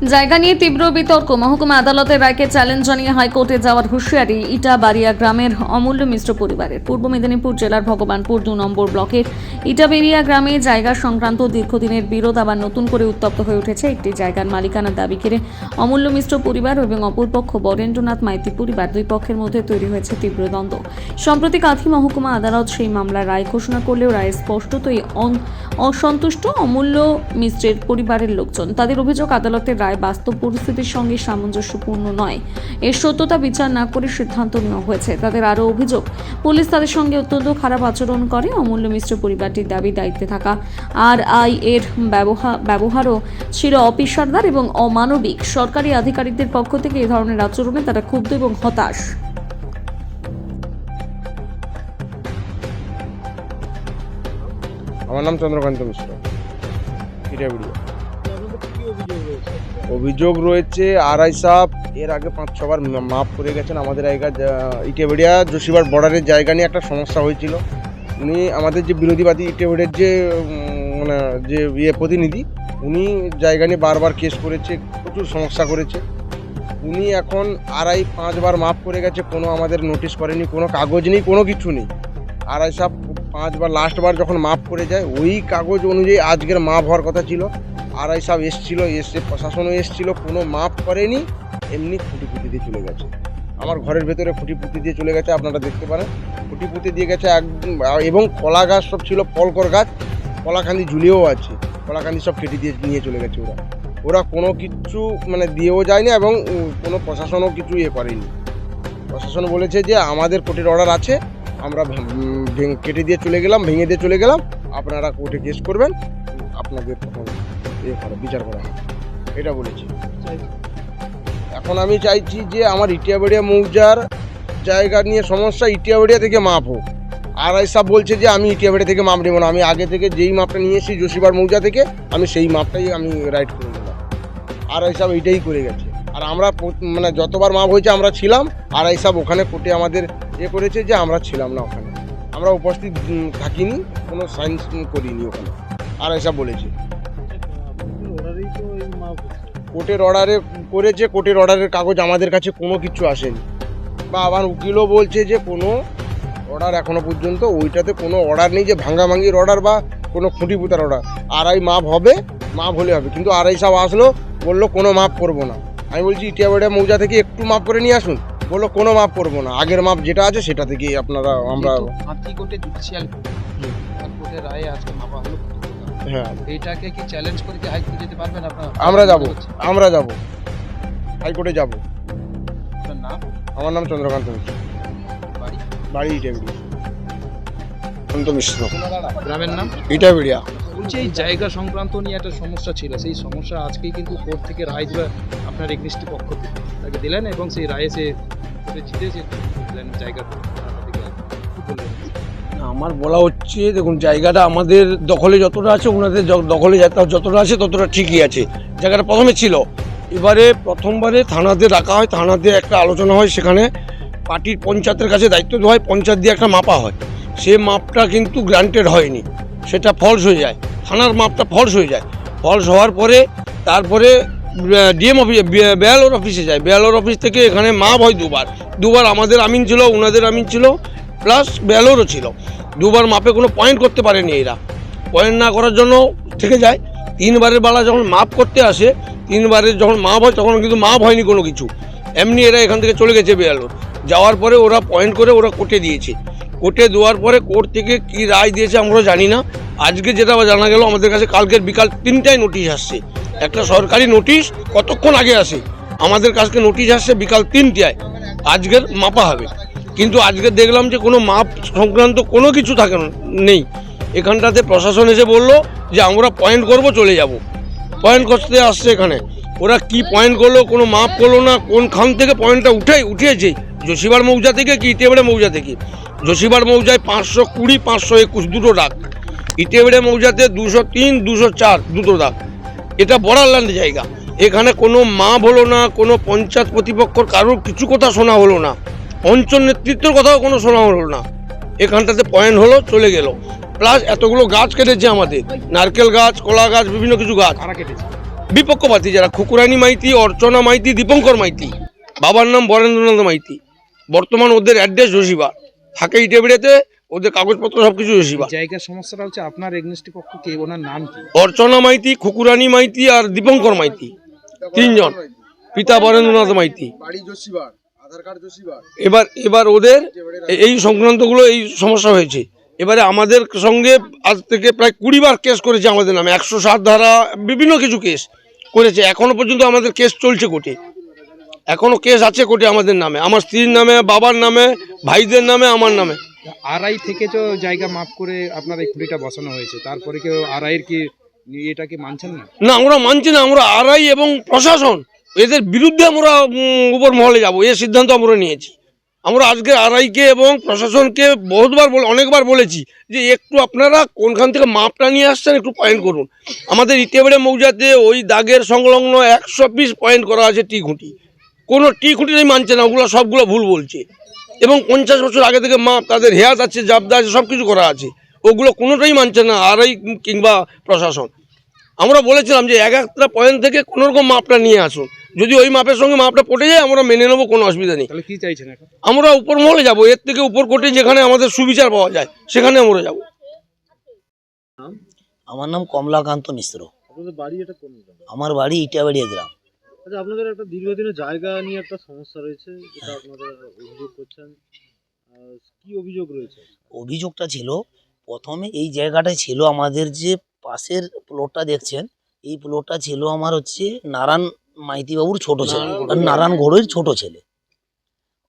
জায়গা নিয়ে তীব্র বিতর্ক। মহকুমা আদালতের রায়কে চ্যালেঞ্জ জানিয়ে হাইকোর্টে যাওয়ার হুঁশিয়ারি ইটাবাড়িয়া গ্রামের অমূল্য মিশ্র পরিবারের। পূর্ব মেদিনীপুর জেলার ভগবানপুর 2 নম্বর ব্লকের ইটাবেড়িয়া গ্রামে জায়গা সংক্রান্ত দীর্ঘদিনের বিরোধ আবার নতুন করে উত্তপ্ত হয়ে উঠেছে। একটি জায়গার মালিকানার দাবি করে অমূল্য মিশ্র পরিবার এবং অপরপক্ষ বরেন্দ্রনাথ মাইতি পরিবার, দুই পক্ষের মধ্যে তৈরি হয়েছে তীব্র দ্বন্দ্ব। সম্প্রতি কাঁথি মহকুমা আদালত সেই মামলার রায় ঘোষণা করলেও রায়ে স্পষ্টতই অসন্তুষ্ট অমূল্য মিশ্রের পরিবারের লোকজন। তাদের অভিযোগ, আদালতের রায় বাস্তব পরিস্থিতির সঙ্গে সামঞ্জস্যপূর্ণ নয়। এর সত্যতা বিচার না করে সিদ্ধান্ত নেওয়া হয়েছে। তাদের আরও অভিযোগ, পুলিশ তাদের সঙ্গে অত্যন্ত খারাপ আচরণ করে। অমূল্য মিশ্র পরিবারটির দাবি, দায়িত্বে থাকা RI এর ব্যবহারও ছিল অপেশাদার এবং অমানবিক। সরকারি আধিকারিকদের পক্ষ থেকে এই ধরনের আচরণে তারা ক্ষুব্ধ এবং হতাশ। আমার নাম চন্দ্রকান্ত মিশ্র, ইটাবেড়িয়া। অভিযোগ রয়েছে RI সাহেব এর আগে 5-6 বার মাপ করে গেছেন আমাদের ইটাবেড়িয়া জোশীবাড় বর্ডারের জায়গা নিয়ে একটা সমস্যা হয়েছিল। উনি আমাদের যে বিরোধীবাদী ইটাবেড়িয়ার যে প্রতিনিধি, উনি জায়গা নিয়ে বারবার কেস করেছে, প্রচুর সমস্যা করেছে। উনি এখন RI 5 বার মাপ করে গেছে, কোনো আমাদের নোটিশ করেনি, কোনো কাগজ নেই, কোনো কিছু নেই। RI সাহেব 5 বার, লাস্টবার যখন মাপ করে যায় ওই কাগজ অনুযায়ী আজকের মাপ হওয়ার কথা ছিল। RI সাহেব এসে প্রশাসনও এসেছিল, কোনো মাপ করেনি, এমনি খুঁটি পুঁতি দিয়ে চলে গেছে। আমার ঘরের ভেতরে খুঁটি পুঁতি দিয়ে চলে গেছে, আপনারা দেখতে পারেন। খুঁটি পুঁতি দিয়ে গেছে এবং কলা গাছ সব ছিল, ফলকর গাছ, কলাকান্দি ঝুলিয়েও আছে, কলাকান্দি সব কেটে দিয়ে নিয়ে চলে গেছে। ওরা কোনো কিছু দিয়েও যায়নি এবং কোনো প্রশাসনও কিছু করেনি। প্রশাসন বলেছে যে আমাদের কোর্টের অর্ডার আছে, আমরা কেটে দিয়ে চলে গেলাম, ভেঙে দিয়ে চলে গেলাম, আপনারা কোর্টে কেস করবেন, আপনাদের তখন বিচার করা হবে, এটা বলেছি। এখন আমি চাইছি যে আমার ইটিয়াবাড়িয়া মৌজার জায়গা নিয়ে সমস্যা, ইটিয়াবাড়িয়া থেকে মাপ হোক। RI সাহেব বলছে যে আমি ইটিয়াবাড়িয়া থেকে মাপ নেব না, আমি আগে থেকে যেই মাপটা নিয়ে এসেছি জোশীবাড় মৌজা থেকে, আমি সেই মাপটাই আমি রাইট করে নিলাম। RI সাহেব এইটাই করে গেছে। আর আমরা যতবার মাপ হয়েছে আমরা ছিলাম, RI সাহেব ওখানে কোর্টে আমাদের করেছে যে আমরা ছিলাম না ওখানে, আমরা উপস্থিত থাকিনি, কোনো সাইন করিনি ওখানে, RI সাহেব বলেছে। কোর্টের অর্ডারে করেছে, কোর্টের অর্ডারের কাগজ আমাদের কাছে কোনো কিছু আসেনি, বা আমার উকিলও বলছে যে কোনো অর্ডার এখনো পর্যন্ত ওইটাতে কোনো অর্ডার নেই যে ভাঙ্গাভাঙ্গির অর্ডার বা কোনো খুঁটি পুঁতার অর্ডার। RI মাপ হবে, মাপ হলে হবে, কিন্তু RI সাহেব আসলো, বললো কোনো মাপ করবো না। আমি বলছি ইটিয়াবাড়িয়া মৌজা থেকে একটু মাপ করে নিয়ে আসুন, বললো কোনো মাপ করবো না, আগের মাপ যেটা আছে সেটা থেকে আমরা হাইকোর্টে জুডিশিয়াল কোর্টের রায়ে আজকে মাপা হলো। হ্যাঁ, এইটাকে কি চ্যালেঞ্জ করে কি হাইকোর্টে যেতে পারবেন আপনারা? আমরা যাব হাইকোর্টে যাব। আপনার নাম? আমার নাম চন্দ্রকান্ত মিশ্র, বাড়ি ইটাবেড়িয়া। গ্রামের নাম ইটাবেড়িয়া। বলছি এই জায়গা সংক্রান্ত নিয়ে একটা সমস্যা ছিল, সেই সমস্যা আজকেই কিন্তু কোর্ট থেকে রায় দিল, আপনার এগনিস্ট পক্ষ তাকে দিলেন এবং সেই রায়ে সে জিতেছে দিলেন জায়গা। আমার বলা হচ্ছে, দেখুন জায়গাটা আমাদের দখলে যতটা আছে, ওনাদের দখলে যতটা আছে ততটা ঠিকই আছে। জায়গাটা প্রথমে ছিল, এবারে প্রথমবারে থানাতে রাখা হয়, থানাতে একটা আলোচনা হয়, সেখানে পার্টির পঞ্চায়েতের কাছে দায়িত্ব দেওয়া হয়, পঞ্চায়েত দিয়ে একটা মাপা হয়, সে মাপটা কিন্তু গ্রান্টেড হয়নি, সেটা ফলস হয়ে যায়, থানার মাপটা ফলস হয়ে যায়। ফলস হওয়ার পরে তারপরে ডিএম অফিস, বেয়ালোর অফিসে যায়, বেয়ালোর অফিস থেকে এখানে মাপ হয় দুবার আমাদের আমিন ছিল, ওনাদের আমিন ছিল, প্লাস বেয়ালোরও ছিল। দুবার মাপে কোনো পয়েন্ট করতে পারেনি, এরা পয়েন্ট না করার জন্য থেকে যায়। 3বারের বেলা যখন মাপ করতে আসে, 3বারের যখন মাপ হয় তখন কিন্তু মাপ হয়নি কোনো কিছু, এমনি এরা এখান থেকে চলে গেছে বেয়ালোর। যাওয়ার পরে ওরা পয়েন্ট করে ওরা কোর্টে দিয়েছে, কোর্টে দেওয়ার পরে কোর্ট থেকে কী রায় দিয়েছে আমরা জানি না। আজকে যেটা জানা গেল, আমাদের কাছে কালকের বিকাল 3টায় নোটিশ আসছে, একটা সরকারি নোটিশ কতক্ষণ আগে আসে, আমাদের কাছে নোটিশ আসছে বিকাল 3টায়, আজকের মাপা হবে। কিন্তু আজকে দেখলাম যে কোনো মাপ সংক্রান্ত কোনো কিছু নেই। এখানটাতে প্রশাসন এসে বললো যে আমরা পয়েন্ট করব, চলে যাব। পয়েন্ট করতে আসছে এখানে, ওরা কি পয়েন্ট করলো, কোনো মাপ করলো না, কোনখান থেকে পয়েন্টটা উঠিয়েছে, জোশীবাড় মৌজা থেকে কি ইটিয়াবাড়িয়া মৌজা থেকে। জোশীবাড় মৌজায় 520, 521 দুটো দাগ, ইটিয়াবাড়িয়া মৌজাতে 203, 204 দুটো দাগ। এটা বর্ডার ল্যান্ড জায়গা, এখানে কোনো মাপ হলো না, কোনো পঞ্চায়েত প্রতিপক্ষর কারোর কিছু কথা শোনা হলো না, অঞ্চল নেতৃত্বের কথাও কোনো শোনা হলো না। এখানটাতে পয়েন্ট হলো, চলে গেল। প্লাস এতগুলো গাছ কেটেছে আমাদের, নারকেল গাছ, কলা গাছ, বিভিন্ন কিছু গাছ। কারা কেটেছে? বিপক্ষপাতী যারা খুকুরানি মাইতি, অর্চনা মাইতি, দীপঙ্কর মাইতি, বাবার নাম বরেন্দ্রনাথ মাইতি, বর্তমান ওদের অ্যাড্রেস যোশীবা, থাকে ইটেবেড়িয়াতে, ওদের কাগজপত্র সব কিছু যোশীবা। জায়গার সমস্যাটা হচ্ছে আপনার এগনেস্টি পক্ষ কে, ওনার নাম কি? অর্চনা মাইতি, খুকুরানি মাইতি আর দীপঙ্কর মাইতি, তিনজন, পিতা বরেন্দ্রনাথ মাইতি। বাড়ি যোশীবার, আধার কার্ড যোশীবার। এবার ওদের এই সংক্রান্তগুলো এই সমস্যা হয়েছে। এবারে আমাদের সঙ্গে আজ থেকে প্রায় 20 বার কেস করেছে আমাদের নামে, 107 ধারা বিভিন্ন কিছু কেস করেছে। এখনো পর্যন্ত আমাদের কেস চলছে কোর্টে, এখনো কেস আছে কোর্টে আমাদের নামে, আমার স্ত্রীর নামে, বাবার নামে, ভাইদের নামে, আমার নামে। আড়াই থেকে তো জায়গা মাপ করে আপনার এই খুঁটিটা বসানো হয়েছে, তারপরে কেউ আড়াইয়ের কি এটাকে মানছেন না? না, আমরা মানছি না। আমরা আরআই এবং প্রশাসন এদের বিরুদ্ধে আমরা উপর মহলে যাব, এই সিদ্ধান্ত আমরা নিয়েছি। আমরা আজকে আরআইকে এবং প্রশাসনকে অনেকবার বলেছি যে একটু আপনারা কোনখান থেকে মাপটা নিয়ে আসছেন একটু পয়েন্ট করুন। আমাদের ইটেবেড়িয়া মৌজাতে ওই দাগের সংলগ্ন 120 পয়েন্ট করা আছে টি খুঁটি, কোনো টি খুঁটিটাই মানছে না, ওগুলো সবগুলো ভুল বলছে। এবং 50 বছর আগে থেকে মাপ, তাদের হেয়াত আছে, জাবদা আছে, সব কিছু করা আছে, ওগুলো কোনোটাই মানছে না আরআই কিংবা প্রশাসন। আমরা বলেছিলাম যে একটা পয়েন্ট থেকে কোনোরকম মাপটা নিয়ে আসুন, যদি ওই মাপের সঙ্গে মাপটা পড়ে যায় আমরা মেনে নেবো, কোনো অসুবিধা নেই। তাহলে কি চাইছেন এখন? আমরা উপর মহলে যাব, এর থেকে উপর কোর্টে যেখানে আমাদের সুবিচার পাওয়া যায় সেখানে আমরা যাব। আমার নাম কমলাকান্ত মিশ্র। আপনাদের বাড়ি এটা কোন গ্রামে? আমার বাড়ি ইটাবাড়িয়া গ্রাম। আচ্ছা, আপনাদের একটা দীর্ঘদিনের জায়গা নিয়ে একটা সমস্যা রয়েছে, যেটা আপনারা অভিযোগ করছেন। কি অভিযোগ রয়েছে? অভিযোগটা ছিল, প্রথমে এই জায়গাটাই ছিল আমাদের যে পাশের প্লটটা দেখছেন, এই প্লটটা ছিল আমার হচ্ছে নারায়ণ মাইতি বাবুর ছোট ছেলে, নারায়ণ ঘোড়ের ছোট ছেলে।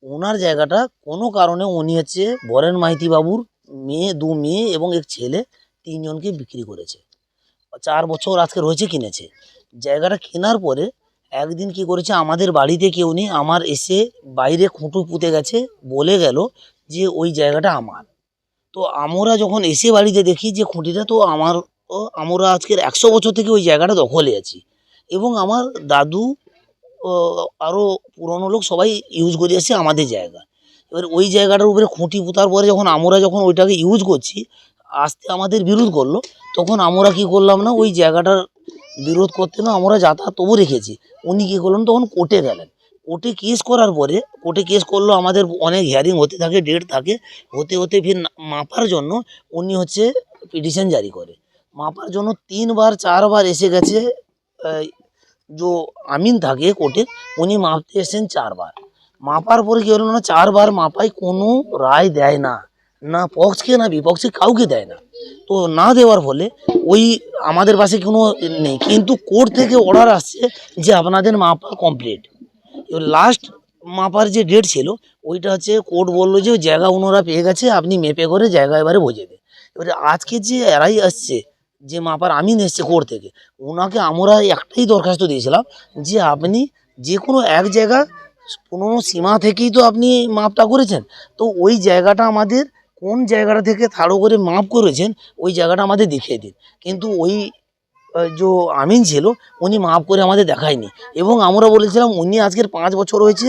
ওনার জায়গাটা কোনো কারণে উনি হচ্ছে বরেন মাইতি বাবুর দু মেয়ে এবং এক ছেলে, 3 জনকে বিক্রি করেছে। 4 বছর আজকে রয়েছে কিনেছে। জায়গাটা কেনার পরে একদিন কি করেছে, আমাদের বাড়িতে কেউ নেই, আমার এসে বাইরে খুঁটু পুঁতে গেছে, বলে গেল যে ওই জায়গাটা আমার। তো আমরা যখন এসে বাড়িতে দেখি যে খুঁটিটা তো আমার, আমরা আজকের 100 বছর থেকে ওই জায়গাটা দখলে আছি এবং আমার দাদু আরও পুরনো লোক সবাই ইউজ করে আসছে আমাদের জায়গা। এবার ওই জায়গাটার উপরে খুঁটি পুঁতার পরে যখন ওইটাকে ইউজ করছি, আসতে আমাদের বিরোধ করলো, তখন আমরা কি করলাম না, ওই জায়গাটার বিরোধ করতে না আমরা যাতায়াত তবু রেখেছি। উনি কী করলেন, তখন কোর্টে গেলেন। কোর্টে কেস করার পরে, কোর্টে কেস করলো, আমাদের অনেক হিয়ারিং হতে থাকে, ডেট থাকে, হতে হতে ফির মাপার জন্য উনি হচ্ছে পিটিশন জারি করে। মাপার জন্য 3 বার 4 বার এসে গেছে, যে আমিন থাকে কোর্টের, উনি মাপতে এসেছেন 4 বার। মাপার পরে কী হলো না, 4 বার মাপায় কোনো রায় দেয় না, না পক্ষকে না বিপক্ষে কাউকে দেয় না। তো না দেওয়ার ফলে ওই আমাদের পাশে কোনো নেই, কিন্তু কোর্ট থেকে অর্ডার আসছে যে আপনাদের মাপা কমপ্লিট। এবার লাস্ট মাপার যে ডেট ছিল ওইটা হচ্ছে কোর্ট বললো যে ওই জায়গা ওনারা পেয়ে গেছে, আপনি মেপে করে জায়গা এবারে বুঝে দেন। এবারে আজকে যে এরাই আসছে, যে মাপার আমিন এসছে কোর্ট থেকে, ওনাকে আমরা একটাই দরখাস্ত দিয়েছিলাম যে আপনি যে কোনো এক জায়গা পুরনো সীমা থেকেই তো আপনি মাপটা করেছেন, তো ওই জায়গাটা আমাদের কোন জায়গাটা থেকে থাড়ো করে মাপ করেছেন ওই জায়গাটা আমাদের দেখিয়ে দিন। কিন্তু ওই যে আমিন ছিল উনি মাপ করে আমাদের দেখায়নি, এবং আমরা বলেছিলাম উনি আজকের 5 বছর হয়েছে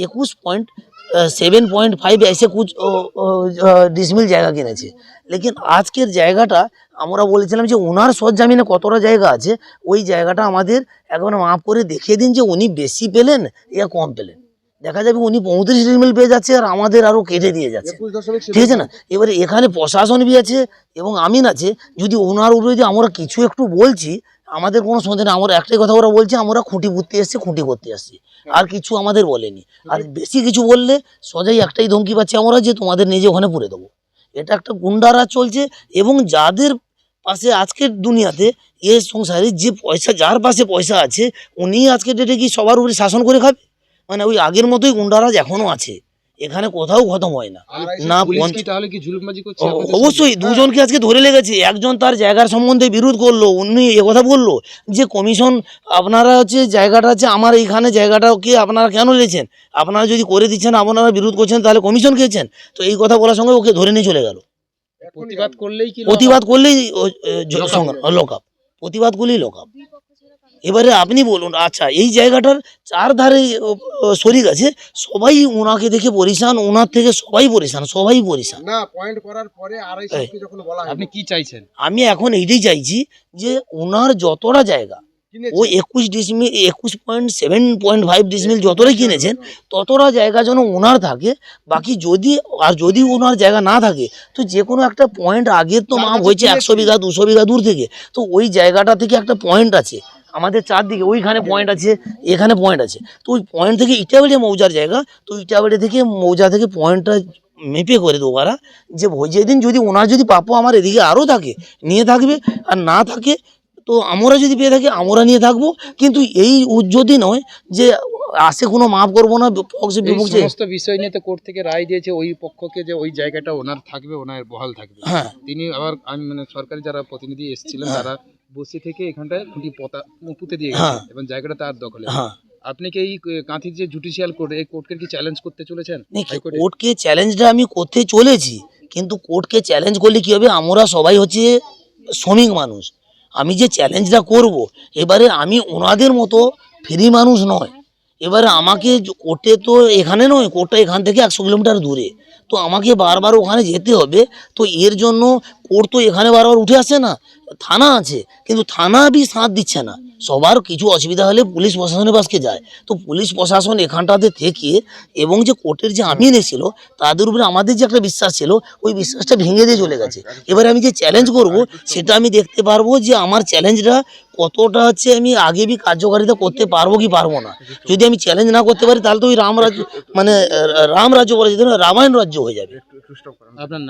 21.7.5 ऐसे कुछ ডিসমিল জায়গা কিনেছে। লেকিন আজকের জায়গাটা আমরা বলেছিলাম যে ওনার সৎজামিনে কতটা জায়গা আছে ওই জায়গাটা আমাদের একবার মাপ করে দেখিয়ে দিন, যে উনি বেশি পেলেন ইয়া কম পেলেন। দেখা যাবে উনি 35 ডিসমিল পেয়ে যাচ্ছে আর আমাদের আরও কেটে দিয়ে যাচ্ছে, ঠিক আছে না। এবারে এখানে প্রশাসন বি আছে এবং আমিন আছে, যদি ওনার উপরে যদি আমরা কিছু একটু বলছি আমাদের কোনো সন্দেহ নেই, আমরা একটাই কথা ওরা বলছি আমরা খুঁটি পুঁততে এসছি, খুঁটি করতে আসছি, আর কিছু আমাদের বলেনি। আর বেশি কিছু বললে সোজাই একটাই ধমকি পাচ্ছি আমরা, যে তোমাদের নিজে ওখানে পুরে দেবো। এটা একটা গুন্ডারাজ চলছে, এবং যাদের পাশে আজকের দুনিয়াতে এ সংসারে যে পয়সা, যার পাশে পয়সা আছে উনি আজকের ডেটে কি সবার উপরে শাসন করে খাবে? মানে ওই আগের মতোই গুন্ডারাজ এখনো আছে, এখানে কোথাও খতম হয় না। না তাহলে কি জুলুমবাজি করছে? অবশ্যই দুজনকে আজকে ধরে লেগেছে। একজন তার জায়গার সম্বন্ধে বিরোধ করলো, উনি কথা বললো যে কমিশন আপনারা হচ্ছে জায়গাটা আছে আমার, এইখানে জায়গাটাকে আপনারা কেন নিয়েছেন, আপনারা যদি করে দিচ্ছেন আপনারা বিরোধ করছেন তাহলে কমিশন খেয়েছেন। তো এই কথা বলার সঙ্গে ওকে ধরে নিয়ে চলে গেল। প্রতিবাদ করলেই লকআপ, প্রতিবাদ করলেই লকআপ। এবারে আপনি বলুন, আচ্ছা এই জায়গাটার 4 ধারে শরিক আছে, সবাই ওনাকে দেখে পরিশান, ওনার থেকে সবাই পরিশান না পয়েন্ট করার পরে আড়াইশোকে যখন বলা হয়, আপনি কি চাইছেন? আমি এখন এইটাই চাইছি যে ওনার যতটা জায়গা কিনেছে। ও 21.7.5 ডিসমিল যতটাই কিনেছেন ততটা জায়গা যেন ওনার থাকে। বাকি যদি ওনার জায়গা না থাকে তো যে কোনো একটা পয়েন্ট আগের তো যার মাপ কাছে হয়েছে কিনেছি। 100 বিঘা 200 বিঘা দূর থেকে, তো ওই জায়গাটা থেকে একটা পয়েন্ট আছে আমাদের চারদিকে, ওইখানে পয়েন্ট আছে, এখানে পয়েন্ট আছে। তো ওই পয়েন্ট থেকে ইটাবাড়ি মৌজার জায়গা, তো ইটাবাড়ি থেকে মৌজা থেকে পয়েন্টটা মেপে করে দেবো ওরা, যে যেদিন যদি ওনার যদি প্রাপ্য আমার এদিকে আরও থাকে নিয়ে থাকবে, আর না থাকে তো আমরা যদি পেয়ে থাকি আমরা নিয়ে থাকবো। কিন্তু এই যদি নয় যে আসে কোনো মাপ করবো না পক্ষে এই বিপক্ষে। সমস্ত বিষয় নিয়ে তো কোর্ট থেকে রায় দিয়েছে ওই পক্ষকে যে ওই জায়গাটা ওনার থাকবে, ওনার বহাল থাকবে। হ্যাঁ। তিনি আবার মানে সরকারি যারা প্রতিনিধি এসেছিলেন হ্যাঁ। তারা বসে থেকে এখানটায় খুঁটি পুঁতে দিয়ে হ্যাঁ। গেছে এবং জায়গাটা তার দখলে। হ্যাঁ, আপনি কি এই কাঁথির যে জুডিশিয়াল কোর্ট, এই কোর্টকে কি চ্যালেঞ্জ করতে চলেছেন হাইকোর্টে? কোর্টকে চ্যালেঞ্জটা আমি করতে চলেছি, কিন্তু কোর্টকে চ্যালেঞ্জ করলে কি হবে, আমরা সবাই হচ্ছে শ্রমিক মানুষ। আমি যে চ্যালেঞ্জটা করব, এবারে আমি ওনাদের মতো ফ্রি মানুষ নয়। এবারে আমাকে কোর্টে তো এখানে নয়, কোর্টটা এখান থেকে 100 কিলোমিটার দূরে, তো আমাকে বারবার ওখানে যেতে হবে। তো এর জন্য কোর্ট তো এখানে বারবার উঠে আসে না, থানা আছে, কিন্তু থানা বি সাথ দিচ্ছে না। সবার কিছু অসুবিধা হলে পুলিশ প্রশাসনের পাশকে যায়, তো পুলিশ প্রশাসন এখানটাতে থেকে এবং যে কোর্টের যে আমিন এসেছিল তাদের উপরে আমাদের যে একটা বিশ্বাস ছিল, ওই বিশ্বাসটা ভেঙে দিয়ে চলে গেছে। এবারে আমি যে চ্যালেঞ্জ করব সেটা আমি দেখতে পারবো যে আমার চ্যালেঞ্জটা কতটা হচ্ছে আমি আগে বি কার্যকারিতা করতে পারবো কি পারবো না। যদি আমি চ্যালেঞ্জ না করতে পারি তাহলে তো ওই রাম রাজ্য, মানে রাম রাজ্য বলা যেত না, রামায়ণ রাজ্য হয়ে যাবে। আপনার